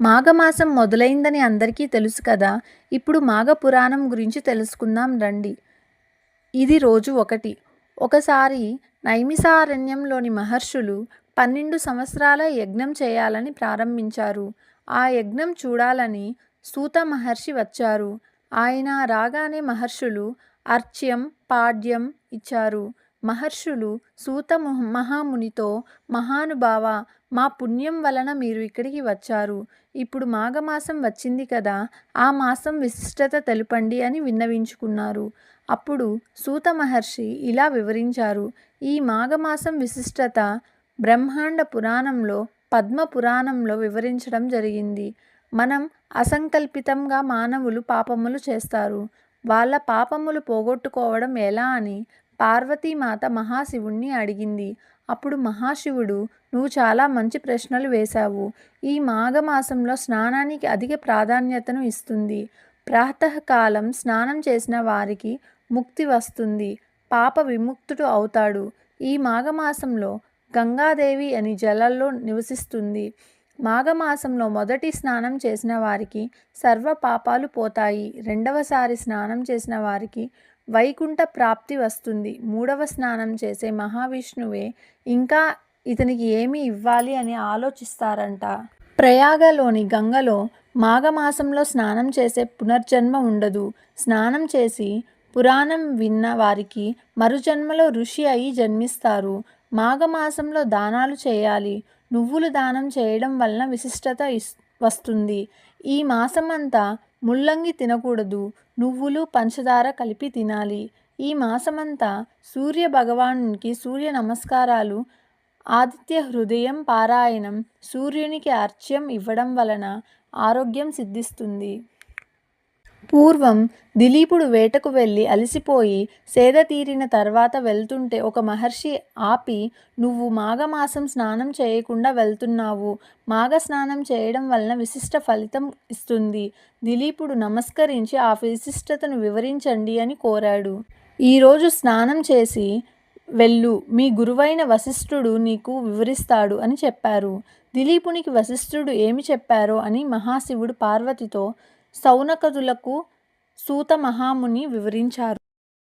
మాఘమాసం మొదలైందని అందరికీ తెలుసు కదా! ఇప్పుడు మాఘ పురాణం గురించి తెలుసుకుందాం రండి. ఇది రోజు 1. ఒకసారి నైమిసారణ్యంలోని మహర్షులు 12 సంవత్సరాల యజ్ఞం చేయాలని ప్రారంభించారు. ఆ యజ్ఞం చూడాలని సూత మహర్షి వచ్చారు. ఆయన రాగానే మహర్షులు అర్ఘ్యం, పాడ్యం ఇచ్చారు. మహర్షులు సూత మహామునితో, మహానుభావా! మా పుణ్యం వలన మీరు ఇక్కడికి వచ్చారు. ఇప్పుడు మాఘమాసం వచ్చింది కదా! ఆ మాసం విశిష్టత తెలుపండి అని విన్నవించుకున్నారు. అప్పుడు సూత మహర్షి ఇలా వివరించారు. ఈ మాఘమాసం విశిష్టత బ్రహ్మాండ పురాణంలో, పద్మ పురాణంలో వివరించడం జరిగింది. మనం అసంకల్పితంగా మానవులు పాపములు చేస్తారు. వాళ్ళ పాపములు పోగొట్టుకోవడం ఎలా అని పార్వతీమాత మహాశివుణ్ణి అడిగింది. అప్పుడు మహాశివుడు, నువ్వు చాలా మంచి ప్రశ్నలు వేశావు. ఈ మాఘమాసంలో స్నానానికి అధిక ప్రాధాన్యతను ఇస్తుంది. ప్రాతకాలం స్నానం చేసిన వారికి ముక్తి వస్తుంది. పాప విముక్తుడు అవుతాడు. ఈ మాఘమాసంలో గంగాదేవి అని జలాల్లో నివసిస్తుంది. మాఘమాసంలో మొదటి స్నానం చేసిన వారికి సర్వ పాపాలు పోతాయి. రెండవసారి స్నానం చేసిన వారికి వైకుంఠ ప్రాప్తి వస్తుంది. మూడవ స్నానం చేసే మహావిష్ణువే ఇంకా ఇతనికి ఏమి ఇవ్వాలి అని ఆలోచిస్తారంట. ప్రయాగలోని గంగలో మాఘమాసంలో స్నానం చేసే పునర్జన్మ ఉండదు. స్నానం చేసి పురాణం విన్న వారికి మరుజన్మలో ఋషి అయి జన్మిస్తారు. మాఘమాసంలో దానాలు చేయాలి. నువ్వులు దానం చేయడం వలన విశిష్టత వస్తుంది. ఈ మాసమంతా ముల్లంగి తినకూడదు. నువ్వులు, పంచదార కలిపి తినాలి. ఈ మాసమంతా సూర్య భగవానునికి సూర్య నమస్కారాలు, ఆదిత్య హృదయం పారాయణం, సూర్యునికి అర్ఘ్యం ఇవ్వడం వలన ఆరోగ్యం సిద్ధిస్తుంది. పూర్వం దిలీపుడు వేటకు వెళ్ళి అలసిపోయి సేద తీరిన తర్వాత వెళ్తుంటే ఒక మహర్షి ఆపి, నువ్వు మాఘమాసం స్నానం చేయకుండా వెళ్తున్నావు. మాఘ స్నానం చేయడం వలన విశిష్ట ఫలితం ఇస్తుంది. దిలీపుడు నమస్కరించి ఆ విశిష్టతను వివరించండి అని కోరాడు. ఈరోజు స్నానం చేసి వెళ్ళు, మీ గురువైన వశిష్ఠుడు నీకు వివరిస్తాడు అని చెప్పారు. దిలీపునికి వశిష్ఠుడు ఏమి చెప్పారో అని మహాశివుడు పార్వతితో, సౌనకాదులకు సూత మహాముని వివరించారు.